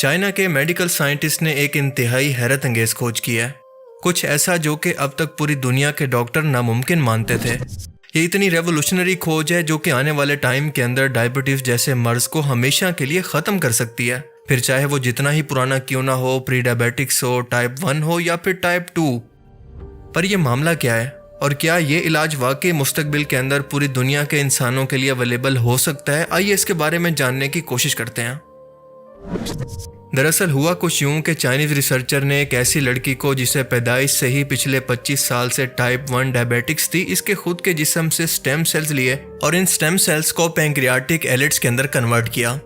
China के medical scientist ने एक इंतहाई हैरत अंगेज खोज की है। कुछ ऐसा जो कि अब तक पूरी दुनिया के डॉक्टर नामुमकिन मानते थे। ये इतनी रेवोल्यूशनरी खोज है जो कि आने वाले टाइम के अंदर डायबिटीज जैसे मर्ज को हमेशा के लिए ख़त्म कर सकती है, फिर चाहे वो जितना ही पुराना क्यों ना हो, प्री डायबिटिक्स हो, टाइप 1 हो या फिर टाइप 2। पर यह मामला क्या है और क्या ये इलाज वाकई मुस्तकबिल के अंदर पूरी दुनिया के इंसानों के लिए अवेलेबल हो सकता है? आइए इसके बारे में जानने की कोशिश करते हैं। दरअसल हुआ कुछ यूं कि चाइनीज रिसर्चर ने एक ऐसी लड़की को जिसे पैदाइश से ही पिछले 25 साल से टाइप 1 डायबिटिक्स थी, इसके खुद के जिस्म से स्टेम सेल्स लिए और इन स्टेम सेल्स को पैंक्रियाटिक एलिट्स के अंदर कन्वर्ट किया।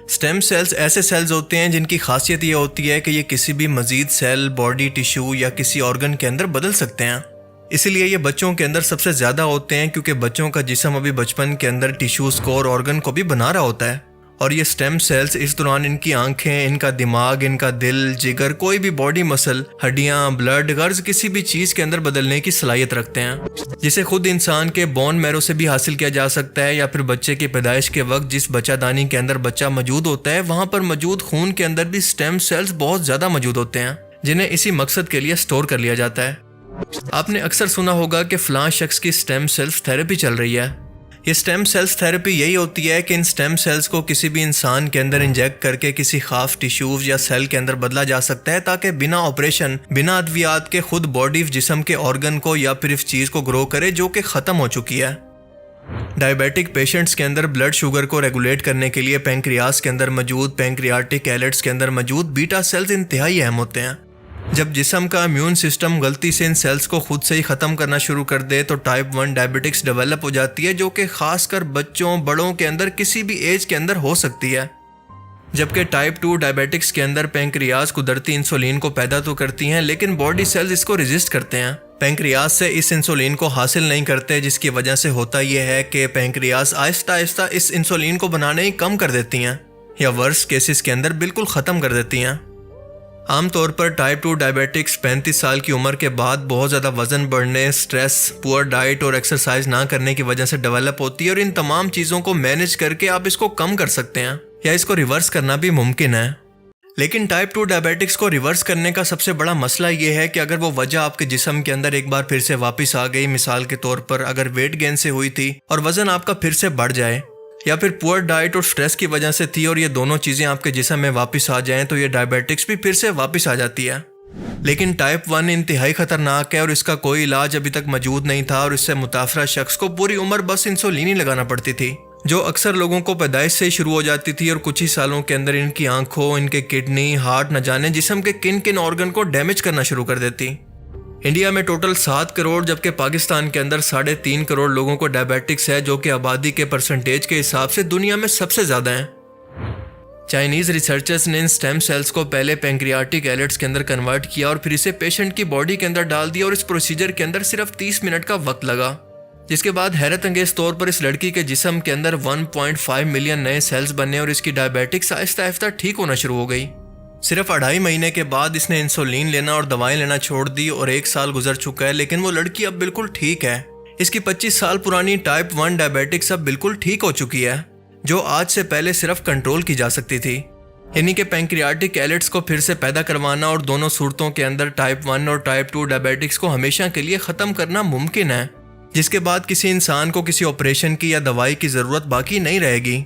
स्टेम सेल्स ऐसे सेल्स होते हैं जिनकी खासियत ये होती है कि ये किसी भी मजीद सेल, बॉडी टिश्यू या किसी ऑर्गन के अंदर बदल सकते हैं। इसीलिए ये बच्चों के अंदर सबसे ज़्यादा होते हैं क्योंकि बच्चों का जिस्म अभी बचपन के अंदर टिश्यूज़ को और ऑर्गन को भी बना रहा होता है। और ये स्टेम सेल्स इस दौरान इनकी आंखें, इनका दिमाग, इनका दिल, जिगर, कोई भी बॉडी मसल, हड्डियां, ब्लड, गर्ज किसी भी चीज़ के अंदर बदलने की सलाहियत रखते हैं, जिसे खुद इंसान के बोन मैरो से भी हासिल किया जा सकता है या फिर बच्चे की पैदाइश के वक्त जिस बच्चादानी के अंदर बच्चा मौजूद होता है वहाँ पर मौजूद खून के अंदर भी स्टेम सेल्स बहुत ज़्यादा मौजूद होते हैं, जिन्हें इसी मकसद के लिए स्टोर कर लिया जाता है। आपने अक्सर सुना होगा कि फ़लाँ शख्स की स्टेम सेल्स थेरेपी चल रही है। ये स्टेम सेल्स थेरेपी यही होती है कि इन स्टेम सेल्स को किसी भी इंसान के अंदर इंजेक्ट करके किसी खास टिश्यूज या सेल के अंदर बदला जा सकता है ताकि बिना ऑपरेशन, बिना अद्वियात के खुद बॉडी जिस्म के ऑर्गन को या फिर इस चीज़ को ग्रो करे जो कि ख़त्म हो चुकी है। डायबिटिक पेशेंट्स के अंदर ब्लड शुगर को रेगुलेट करने के लिए पैंक्रियास के अंदर मौजूद पैंक्रियाटिक एलिट्स के अंदर मौजूद बीटा सेल्स इंतहाई अहम होते हैं। जब जिस्म का इम्यून सिस्टम गलती से इन सेल्स को खुद से ही ख़त्म करना शुरू कर दे तो टाइप 1 डायबिटिक्स डेवलप हो जाती है, जो कि ख़ासकर बच्चों, बड़ों के अंदर किसी भी एज के अंदर हो सकती है। जबकि टाइप 2 डायबिटिक्स के अंदर पैंक्रियास कुदरती इंसुलिन को पैदा तो करती हैं लेकिन बॉडी सेल्स इसको रेजिस्ट करते हैं, पैंक्रियास से इस इंसुलिन को हासिल नहीं करते, जिसकी वजह से होता यह है कि पैंक्रियास आहिस्ता आहिस्ता इस इंसुलिन को बनाने ही कम कर देती हैं या वर्स्ट केसेस के अंदर बिल्कुल ख़त्म कर देती हैं। आमतौर पर टाइप 2 डायबिटिक्स 35 साल की उम्र के बाद बहुत ज़्यादा वज़न बढ़ने, स्ट्रेस, पुअर डाइट और एक्सरसाइज ना करने की वजह से डेवलप होती है और इन तमाम चीज़ों को मैनेज करके आप इसको कम कर सकते हैं या इसको रिवर्स करना भी मुमकिन है। लेकिन टाइप 2 डायबिटिक्स को रिवर्स करने का सबसे बड़ा मसला ये है कि अगर वो वजह आपके जिस्म के अंदर एक बार फिर से वापस आ गई, मिसाल के तौर पर अगर वेट गेन से हुई थी और वज़न आपका फिर से बढ़ जाए, या फिर पुअर डाइट और स्ट्रेस की वजह से थी और ये दोनों चीज़ें आपके जिस्म में वापस आ जाएं तो ये डायबिटिक्स भी फिर से वापस आ जाती है। लेकिन टाइप 1 इंतहाई ख़तरनाक है और इसका कोई इलाज अभी तक मौजूद नहीं था और इससे मुतासरा शख्स को पूरी उम्र बस इंसुलिन ही लगाना पड़ती थी, जो अक्सर लोगों को पैदाइश से ही शुरू हो जाती थी और कुछ ही सालों के अंदर इनकी आंखों, इनके किडनी, हार्ट न जाने जिस्म के किन किन ऑर्गन को डैमेज करना शुरू कर देती। इंडिया में टोटल 7 करोड़ जबकि पाकिस्तान के अंदर 3.5 करोड़ लोगों को डायबिटिक्स है, जो कि आबादी के परसेंटेज के हिसाब से दुनिया में सबसे ज़्यादा है। चाइनीज़ रिसर्चर्स ने इन स्टेम सेल्स को पहले पैंक्रियाटिक एलिट्स के अंदर कन्वर्ट किया और फिर इसे पेशेंट की बॉडी के अंदर डाल दिया और इस प्रोसीजर के अंदर सिर्फ 30 मिनट का वक्त लगा, जिसके बाद हैरत अंगेज तौर पर इस लड़की के जिस्म के अंदर 1.5 मिलियन नए सेल्स बने और इसकी डायबिटिक्स आहिस्ता आहिस्ता ठीक होना शुरू हो गई। सिर्फ 2.5 महीने के बाद इसने इंसुलिन लेना और दवाएं लेना छोड़ दी और 1 साल गुजर चुका है, लेकिन वो लड़की अब बिल्कुल ठीक है। इसकी 25 साल पुरानी टाइप 1 डायबिटिक्स अब बिल्कुल ठीक हो चुकी है, जो आज से पहले सिर्फ कंट्रोल की जा सकती थी। यानी कि पैंक्रियाटिक एलिट्स को फिर से पैदा करवाना और दोनों सूरतों के अंदर टाइप 1 और टाइप 2 डायबिटिक्स को हमेशा के लिए ख़त्म करना मुमकिन है, जिसके बाद किसी इंसान को किसी ऑपरेशन की या दवाई की ज़रूरत बाकी नहीं रहेगी।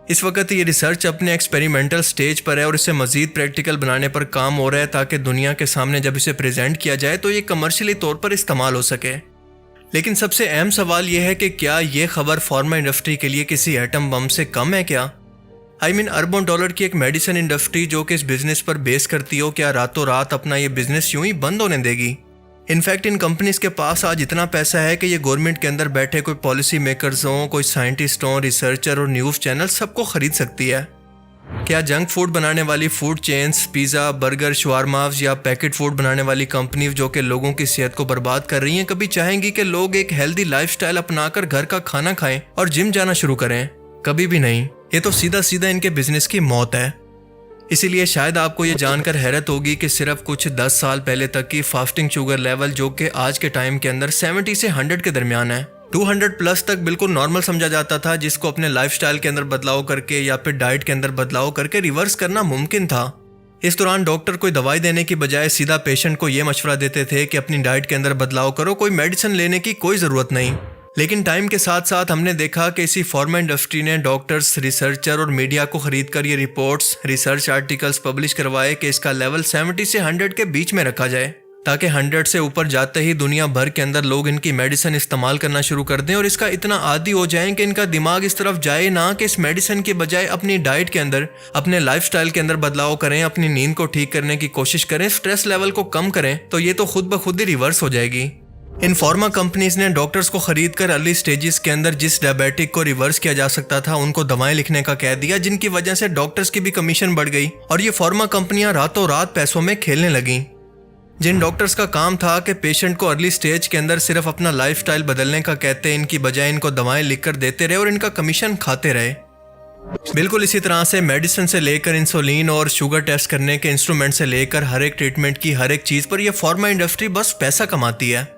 इस वक्त ये रिसर्च अपने एक्सपेरिमेंटल स्टेज पर है और इसे मज़ीद प्रैक्टिकल बनाने पर काम हो रहा है ताकि दुनिया के सामने जब इसे प्रेजेंट किया जाए तो ये कमर्शियली तौर पर इस्तेमाल हो सके। लेकिन सबसे अहम सवाल यह है कि क्या ये खबर फार्मा इंडस्ट्री के लिए किसी एटम बम से कम है क्या? अरबों डॉलर की एक मेडिसिन इंडस्ट्री जो कि इस बिज़नेस पर बेस करती हो, क्या रातों रात अपना ये बिज़नेस यूं ही बंद होने देगी? इनफैक्ट इन कंपनीज के पास आज इतना पैसा है कि ये गवर्नमेंट के अंदर बैठे कोई पॉलिसी मेकर्स हों, कोई साइंटिस्ट हों, रिसर्चर और न्यूज़ चैनल सबको ख़रीद सकती है। क्या जंक फूड बनाने वाली फूड चेन्स, पिज़्ज़ा, बर्गर, शवारमास या पैकेट फूड बनाने वाली कंपनीज जो कि लोगों की सेहत को बर्बाद कर रही हैं कभी चाहेंगी कि लोग एक हेल्दी लाइफस्टाइल अपनाकर घर का खाना खाएं और जिम जाना शुरू करें? कभी भी नहीं। ये तो सीधा सीधा इनके बिजनेस की मौत है। इसीलिए शायद आपको ये जानकर हैरत होगी कि सिर्फ कुछ 10 साल पहले तक की फास्टिंग शुगर लेवल जो कि आज के टाइम के अंदर 70 से 100 के दरमियान है, 200 प्लस तक बिल्कुल नॉर्मल समझा जाता था, जिसको अपने लाइफस्टाइल के अंदर बदलाव करके या फिर डाइट के अंदर बदलाव करके रिवर्स करना मुमकिन था। इस दौरान डॉक्टर कोई दवाई देने की बजाय सीधा पेशेंट को ये मशवरा देते थे कि अपनी डाइट के अंदर बदलाव करो, कोई मेडिसिन लेने की कोई ज़रूरत नहीं। लेकिन टाइम के साथ साथ हमने देखा कि इसी फार्मा इंडस्ट्री ने डॉक्टर्स, रिसर्चर और मीडिया को खरीद कर ये रिपोर्ट्स, रिसर्च आर्टिकल्स पब्लिश करवाए कि इसका लेवल 70 से 100 के बीच में रखा जाए, ताकि 100 से ऊपर जाते ही दुनिया भर के अंदर लोग इनकी मेडिसिन इस्तेमाल करना शुरू कर दें और इसका इतना आदी हो जाएं कि इनका दिमाग इस तरफ जाए ना कि इस मेडिसिन के बजाय अपनी डाइट के अंदर, अपने लाइफस्टाइल के अंदर बदलाव करें, अपनी नींद को ठीक करने की कोशिश करें, स्ट्रेस लेवल को कम करें, तो ये तो खुद ब खुद ही रिवर्स हो जाएगी। इन फार्मा कंपनीज ने डॉक्टर्स को खरीद कर अर्ली स्टेजेस के अंदर जिस डायबिटिक को रिवर्स किया जा सकता था उनको दवाएं लिखने का कह दिया, जिनकी वजह से डॉक्टर्स की भी कमीशन बढ़ गई और ये फार्मा कंपनियां रातों रात पैसों में खेलने लगीं। जिन डॉक्टर्स का काम था कि पेशेंट को अर्ली स्टेज के अंदर सिर्फ अपना लाइफस्टाइल बदलने का कहते, इनकी बजाय इनको दवाएं लिखकर देते रहे और इनका कमीशन खाते रहे। बिल्कुल इसी तरह से मेडिसिन से लेकर इंसुलिन और शुगर टेस्ट करने के इंस्ट्रूमेंट से लेकर हर एक ट्रीटमेंट की हर एक चीज़ पर यह फार्मा इंडस्ट्री बस पैसा कमाती है।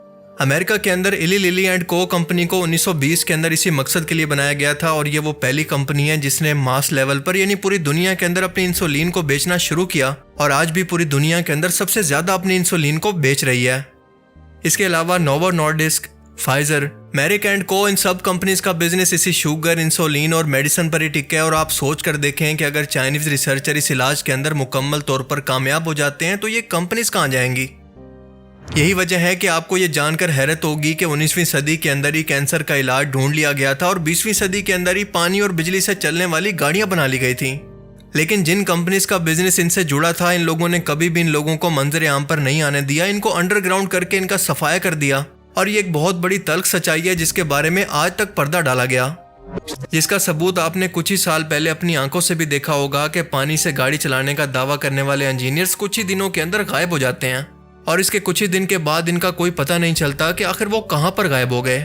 अमेरिका के अंदर इली लिली एंड को कंपनी को 1920 के अंदर इसी मकसद के लिए बनाया गया था और ये वो पहली कंपनी है जिसने मास लेवल पर यानी पूरी दुनिया के अंदर अपनी इंसुलिन को बेचना शुरू किया और आज भी पूरी दुनिया के अंदर सबसे ज़्यादा अपनी इंसुलिन को बेच रही है। इसके अलावा नोवो नॉर्डिस्क, फाइजर, मेरिक एंड को, इन सब कंपनीज का बिजनेस इसी शुगर, इंसुलिन और मेडिसिन पर ही टिका है। और आप सोच कर देखें कि अगर चाइनीज रिसर्चर इस इलाज के अंदर मुकम्मल तौर पर कामयाब हो जाते हैं तो ये कंपनीज कहाँ जाएंगी। यही वजह है कि आपको ये जानकर हैरत होगी कि 19वीं सदी के अंदर ही कैंसर का इलाज ढूंढ लिया गया था और 20वीं सदी के अंदर ही पानी और बिजली से चलने वाली गाड़ियां बना ली गई थी। लेकिन जिन कंपनीज का बिजनेस इनसे जुड़ा था, इन लोगों ने कभी भी इन लोगों को मंजर आम पर नहीं आने दिया, इनको अंडरग्राउंड करके इनका सफाया कर दिया। और ये एक बहुत बड़ी तल्ख सच्चाई है जिसके बारे में आज तक पर्दा डाला गया, जिसका सबूत आपने कुछ ही साल पहले अपनी आंखों से भी देखा होगा कि पानी से गाड़ी चलाने का दावा करने वाले इंजीनियर्स कुछ ही दिनों के अंदर गायब हो जाते हैं और इसके कुछ ही दिन के बाद इनका कोई पता नहीं चलता कि आखिर वो कहां पर गायब हो गए।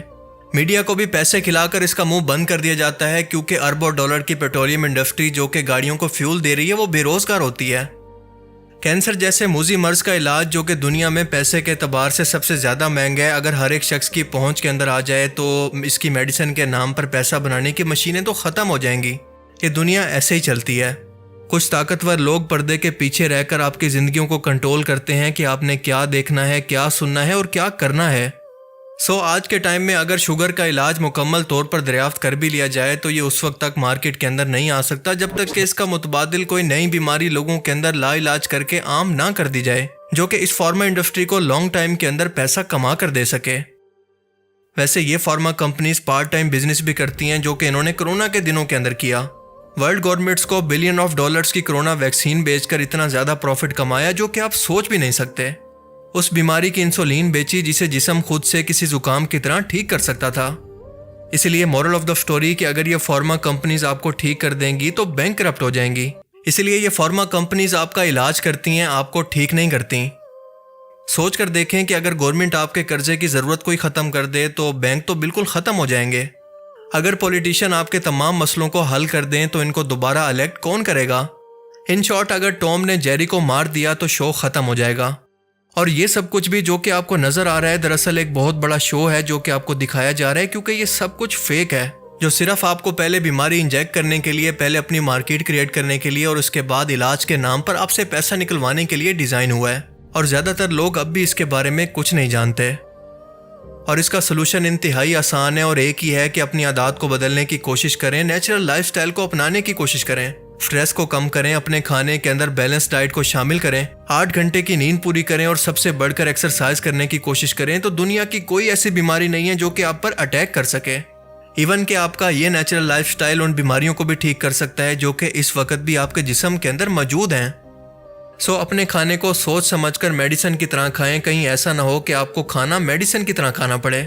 मीडिया को भी पैसे खिलाकर इसका मुंह बंद कर दिया जाता है क्योंकि अरबों डॉलर की पेट्रोलियम इंडस्ट्री जो कि गाड़ियों को फ्यूल दे रही है वो बेरोजगार होती है। कैंसर जैसे मूजी मर्ज का इलाज जो कि दुनिया में पैसे के एतबार से सबसे ज़्यादा महंगा है, अगर हर एक शख्स की पहुंच के अंदर आ जाए तो इसकी मेडिसिन के नाम पर पैसा बनाने की मशीनें तो ख़त्म हो जाएंगी। ये दुनिया ऐसे ही चलती है। कुछ ताकतवर लोग पर्दे के पीछे रहकर आपकी ज़िंदगियों को कंट्रोल करते हैं कि आपने क्या देखना है, क्या सुनना है और क्या करना है। आज के टाइम में अगर शुगर का इलाज मुकम्मल तौर पर दरियाफ्त कर भी लिया जाए तो ये उस वक्त तक मार्केट के अंदर नहीं आ सकता जब तक कि इसका मुतबादिल कोई नई बीमारी लोगों के अंदर लाइलाज करके आम ना कर दी जाए, जो कि इस फार्मा इंडस्ट्री को लॉन्ग टाइम के अंदर पैसा कमा कर दे सके। वैसे ये pharma companies part time business भी करती हैं, जो कि इन्होंने कोरोना के दिनों के अंदर किया। वर्ल्ड गवर्नमेंट्स को बिलियन ऑफ डॉलर्स की कोरोना वैक्सीन बेचकर इतना ज़्यादा प्रॉफिट कमाया जो कि आप सोच भी नहीं सकते। उस बीमारी की इंसुलिन बेची जिसे जिस्म खुद से किसी जुकाम की तरह ठीक कर सकता था। इसलिए मोरल ऑफ द स्टोरी कि अगर ये फार्मा कंपनीज आपको ठीक कर देंगी तो बैंक करप्ट हो जाएंगी। इसलिए ये फार्मा कंपनीज आपका इलाज करती हैं, आपको ठीक नहीं करती। सोच कर देखें कि अगर गवर्नमेंट आपके कर्जे की ज़रूरत कोई ख़त्म कर दे तो बैंक तो बिल्कुल ख़त्म हो जाएंगे। अगर पॉलिटिशियन आपके तमाम मसलों को हल कर दें तो इनको दोबारा इलेक्ट कौन करेगा। इन शॉर्ट, अगर टॉम ने जेरी को मार दिया तो शो ख़त्म हो जाएगा। और ये सब कुछ भी जो कि आपको नज़र आ रहा है दरअसल एक बहुत बड़ा शो है जो कि आपको दिखाया जा रहा है, क्योंकि ये सब कुछ फेक है जो सिर्फ आपको पहले बीमारी इंजेक्ट करने के लिए, पहले अपनी मार्केट क्रिएट करने के लिए और उसके बाद इलाज के नाम पर आपसे पैसा निकलवाने के लिए डिज़ाइन हुआ है। और ज़्यादातर लोग अब भी इसके बारे में कुछ नहीं जानते। और इसका सलूशन इंतहाई आसान है और एक ही है कि अपनी आदत को बदलने की कोशिश करें, नेचुरल लाइफस्टाइल को अपनाने की कोशिश करें, स्ट्रेस को कम करें, अपने खाने के अंदर बैलेंस डाइट को शामिल करें, 8 घंटे की नींद पूरी करें और सबसे बढ़कर एक्सरसाइज करने की कोशिश करें। तो दुनिया की कोई ऐसी बीमारी नहीं है जो कि आप पर अटैक कर सके। इवन कि आपका ये नेचुरल लाइफस्टाइल उन बीमारियों को भी ठीक कर सकता है जो कि इस वक्त भी आपके जिस्म के अंदर मौजूद हैं। अपने खाने को सोच समझकर मेडिसिन की तरह खाएं, कहीं ऐसा ना हो कि आपको खाना मेडिसिन की तरह खाना पड़े।